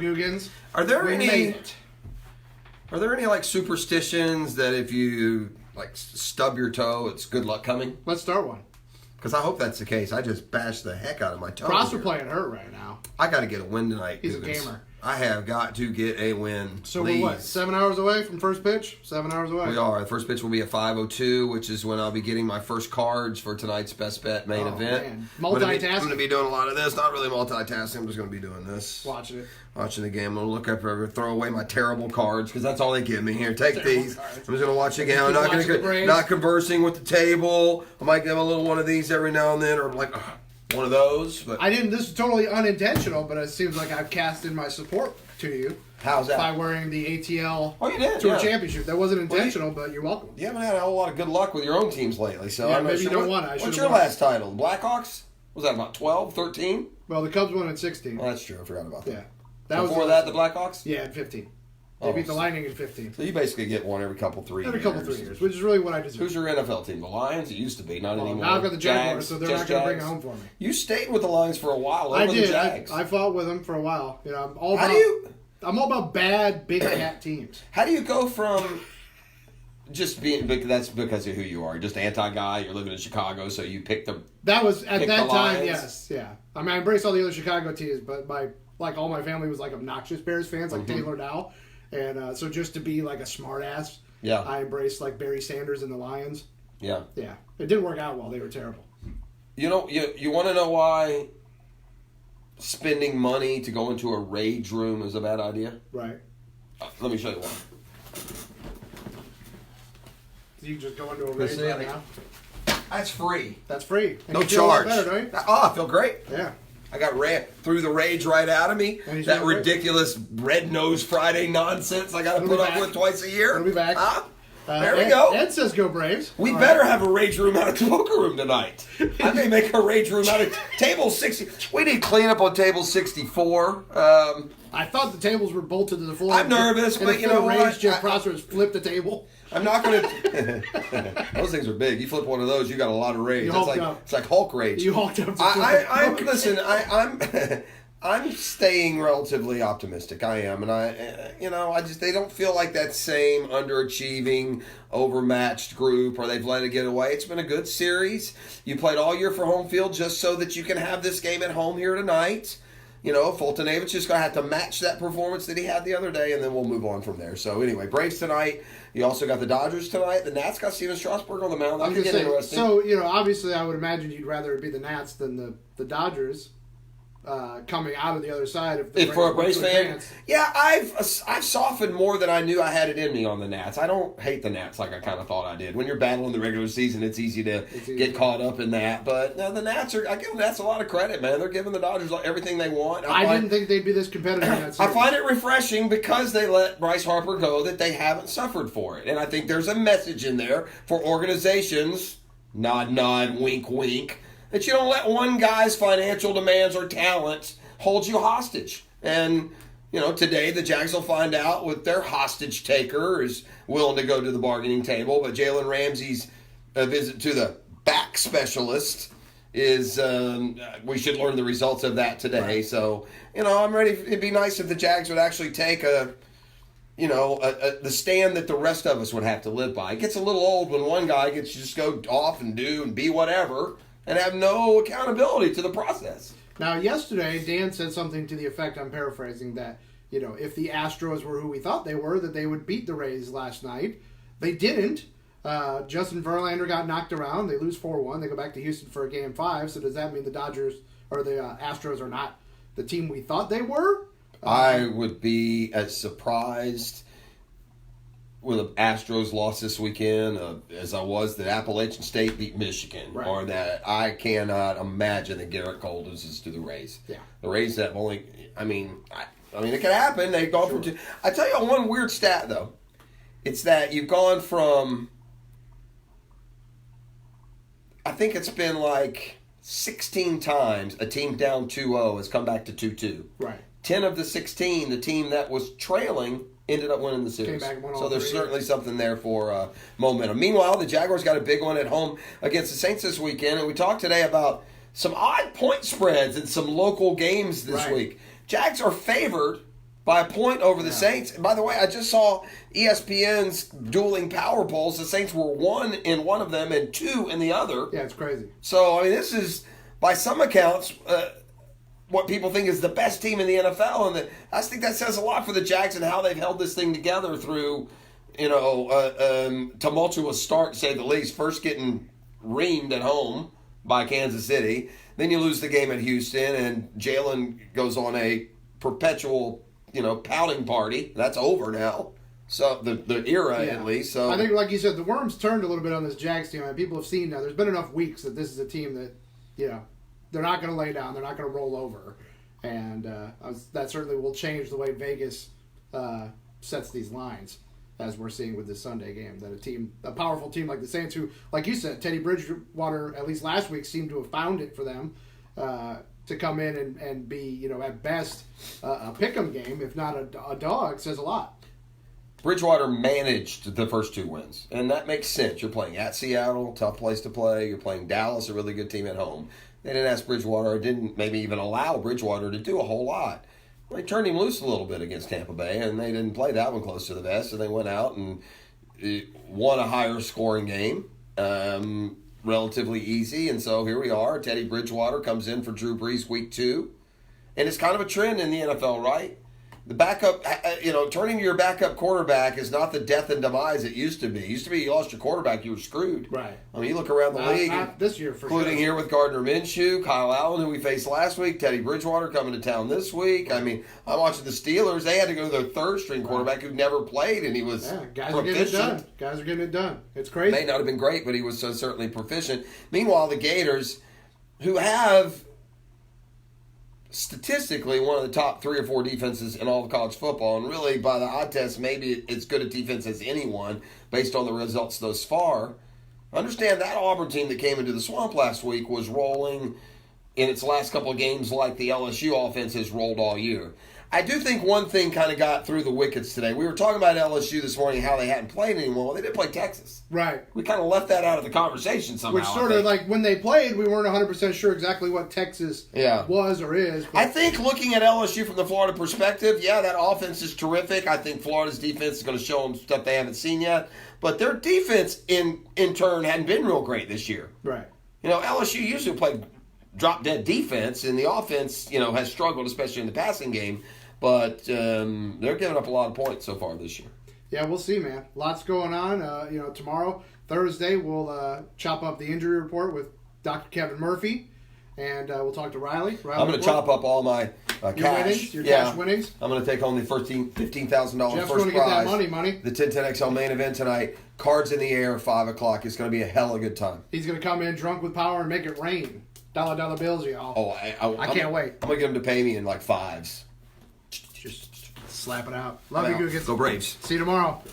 Googans. Are there We any? made it. Are there any like superstitions that if you like stub your toe, it's good luck coming? Let's start one. Because I hope that's the case. I just bashed the heck out of my toe. Prosper here. playing hurt right now. I got to get a win tonight. He's a Googans. gamer. I have got to get a win. So please. we're what? 7 hours away from first pitch. 7 hours away. We are. The first pitch will be at 5:02, which is when I'll be getting my first cards for tonight's Best Bet main event. Man. I'm going Multitasking. to be doing a lot of this. Not really multitasking. I'm just going to be doing this. Watching it. Watching the game. I'm going to look up or throw away my terrible cards because that's all they give me. Here, take Terrible these. cards. I'm just going to watch the game. I'm Keep not watching the going Braves. not conversing with the table. I might give a little one of these every now and then, or I'm like one of those. But I didn't. This is totally unintentional, but it seems like I've cast in my support to you how's that? by wearing the ATL Oh, you did. Tour Yeah. Championship. That wasn't intentional, but you're welcome. You haven't had a whole lot of good luck with your own teams lately, so Yeah, I'm not maybe you sure. don't want it. I What's should've your won. last title? The Blackhawks? Was that about 12, 13? Well, the Cubs won in 16. Oh, that's true. I forgot about that. Yeah, that was Before that, the Blackhawks? Yeah, in 15. They Oh, beat the so- Lightning in 15. So you basically get one every couple, 3 Every years. couple 3 years, which is really what I deserve. Who's your NFL team? The Lions? It used to be, not Well, anymore. now I've got the Jaguars, Jags, so they're just not going to bring it Jags. home for me. You stayed with the Lions for a while. I over did. The Jags. I fought with them for a while. You know, I'm all How about. do you? I'm all about bad big cat teams. How do you go from just being? That's because of who you are. Just anti-guy. You're living in Chicago, so you pick the. That was at Pick that the time. Lions. Yes, yeah. I mean, I embraced all the other Chicago teams, but all my family was like obnoxious Bears fans, like Taylor Dow, and so just to be like a smart ass, Yeah. I embraced like Barry Sanders and the Lions. Yeah. Yeah, it didn't work out well. They were terrible. You know, you want to know why spending money to go into a rage room is a bad idea? Right. Let me show you why. So you just go into a Let's race see, right I think- now. That's free. That's free. And No you feel a lot charge. better, don't you? Oh, I feel great. Yeah. I got threw the rage right out of me. And he's That doing great. ridiculous Red Nose Friday nonsense I got to It'll put be up back. with twice a year. It'll be back. Huh? There we Ed, go. Ed says go Braves. We All better right. have a rage room out of the poker room tonight. I may make a rage room out of table 60. We need cleanup on table 64. I thought the tables were bolted to the floor. I'm nervous, In but a you fit of know rage, what? Jeff Prosser has flipped the table. I'm not going to. Those things are big. You flip one of those, you got a lot of rage. You It's hulked like up. it's like Hulk rage. You hulked up. To I'm listen. I'm staying relatively optimistic. I am, and I just they don't feel like that same underachieving, overmatched group, or they've let it get away. It's been a good series. You played all year for home field just so that you can have this game at home here tonight. You know, Fultonavich just going to have to match that performance that he had the other day, and then we'll move on from there. So, anyway, Braves tonight. You also got the Dodgers tonight. The Nats got Steven Strasburg on the mound. That could get interesting. So, obviously, I would imagine you'd rather it be the Nats than the Dodgers coming out of the other side. If for a Braves fan, advance. yeah, I've softened more than I knew I had it in me on the Nats. I don't hate the Nats like I kind of thought I did. When you're battling the regular season, it's easy to get caught up in that. But no, the Nats I give the Nats a lot of credit, man. They're giving the Dodgers everything they want. I didn't think they'd be this competitive in that I series. find it refreshing because they let Bryce Harper go that they haven't suffered for it. And I think there's a message in there for organizations, nod, nod, wink, wink, that you don't let one guy's financial demands or talent hold you hostage. And, today the Jags will find out with their hostage taker is willing to go to the bargaining table. But Jalen Ramsey's visit to the back specialist is we should learn the results of that today. Right. So, I'm ready. It'd be nice if the Jags would actually take the stand that the rest of us would have to live by. It gets a little old when one guy gets to just go off and do and be whatever and have no accountability to the process. Now, yesterday, Dan said something to the effect, I'm paraphrasing, that, if the Astros were who we thought they were, that they would beat the Rays last night. They didn't. Justin Verlander got knocked around. They lose 4-1. They go back to Houston for a Game 5. So does that mean the Dodgers or the Astros are not the team we thought they were? I would be as surprised with the Astros lost this weekend as I was that Appalachian State beat Michigan, Right. or that I cannot imagine that Garrett Cole loses to the Rays. Yeah. The Rays have only, I mean, it could happen. They've gone from two. I tell you one weird stat, though. It's that you've gone from, I think it's been like 16 times a team down 2-0 has come back to 2-2. Right. 10 of the 16, the team that was trailing ended up winning the series. Came back and won all So there's three. certainly something there for momentum. Meanwhile, the Jaguars got a big one at home against the Saints this weekend, and we talked today about some odd point spreads in some local games this Right. week. Jags are favored by a point over the Saints. And by the way, I just saw ESPN's dueling power polls. The Saints were 1 in one of them and 2 in the other. Yeah, it's crazy. So, I mean, this is, by some accounts, what people think is the best team in the NFL. And I think that says a lot for the Jags and how they've held this thing together through, tumultuous start, to say the least. First getting reamed at home by Kansas City. Then you lose the game at Houston, and Jalen goes on a perpetual pouting party. That's over now. So the era, at least. So I think, like you said, the worms turned a little bit on this Jags team. And people have seen now. There's been enough weeks that this is a team that, they're not going to lay down. They're not going to roll over, and that certainly will change the way Vegas sets these lines, as we're seeing with this Sunday game. That a powerful team like the Saints, who, like you said, Teddy Bridgewater, at least last week, seemed to have found it for them. To come in and be, at best, a pick'em game, if not a dog, says a lot. Bridgewater managed the first 2 wins, and that makes sense. You're playing at Seattle, tough place to play. You're playing Dallas, a really good team at home. They didn't ask Bridgewater, or didn't maybe even allow Bridgewater to do a whole lot. Well, they turned him loose a little bit against Tampa Bay, and they didn't play that one close to the vest, so they went out and won a higher scoring game. Relatively easy, and so here we are. Teddy Bridgewater comes in for Drew Brees week 2, and it's kind of a trend in the NFL, right? The backup, turning to your backup quarterback is not the death and demise it used to be. It used to be you lost your quarterback, you were screwed. Right. I mean, you look around the league. Not this year, for including sure. here with Gardner Minshew, Kyle Allen, who we faced last week, Teddy Bridgewater coming to town this week. I mean, I'm watching the Steelers. They had to go to their third-string quarterback who never played, and he was guys are getting it done. Guys are getting it done. It's crazy. May not have been great, but he was so certainly proficient. Meanwhile, the Gators, who have statistically one of the top 3 or 4 defenses in all of college football, and really by the eye test, maybe it's good a defense as anyone based on the results thus far. Understand that Auburn team that came into the swamp last week was rolling in its last couple of games like the LSU offense has rolled all year. I do think one thing kind of got through the wickets today. We were talking about LSU this morning, how they hadn't played anymore. Well, they did play Texas. Right. We kind of left that out of the conversation somehow. Which sort of like when they played, we weren't 100% sure exactly what Texas was or is. But I think looking at LSU from the Florida perspective, that offense is terrific. I think Florida's defense is going to show them stuff they haven't seen yet. But their defense, in turn, hadn't been real great this year. Right. LSU usually play drop-dead defense, and the offense, has struggled, especially in the passing game. But they're giving up a lot of points so far this year. Yeah, we'll see, man. Lots going on. Tomorrow, Thursday, we'll chop up the injury report with Dr. Kevin Murphy, and we'll talk to Riley. I'm going to chop up all my cash. Your cash winnings. I'm going to take home the $15,000 Jeff's first going to get prize. that money. The 1010XL main event tonight. Cards in the air, 5 o'clock. It's going to be a hell of a good time. He's going to come in drunk with power and make it rain. $1 bills, y'all. Oh, I can't wait. I'm going to get him to pay me in like 5s. Just slap it out. Love you. Go Braves. See you tomorrow.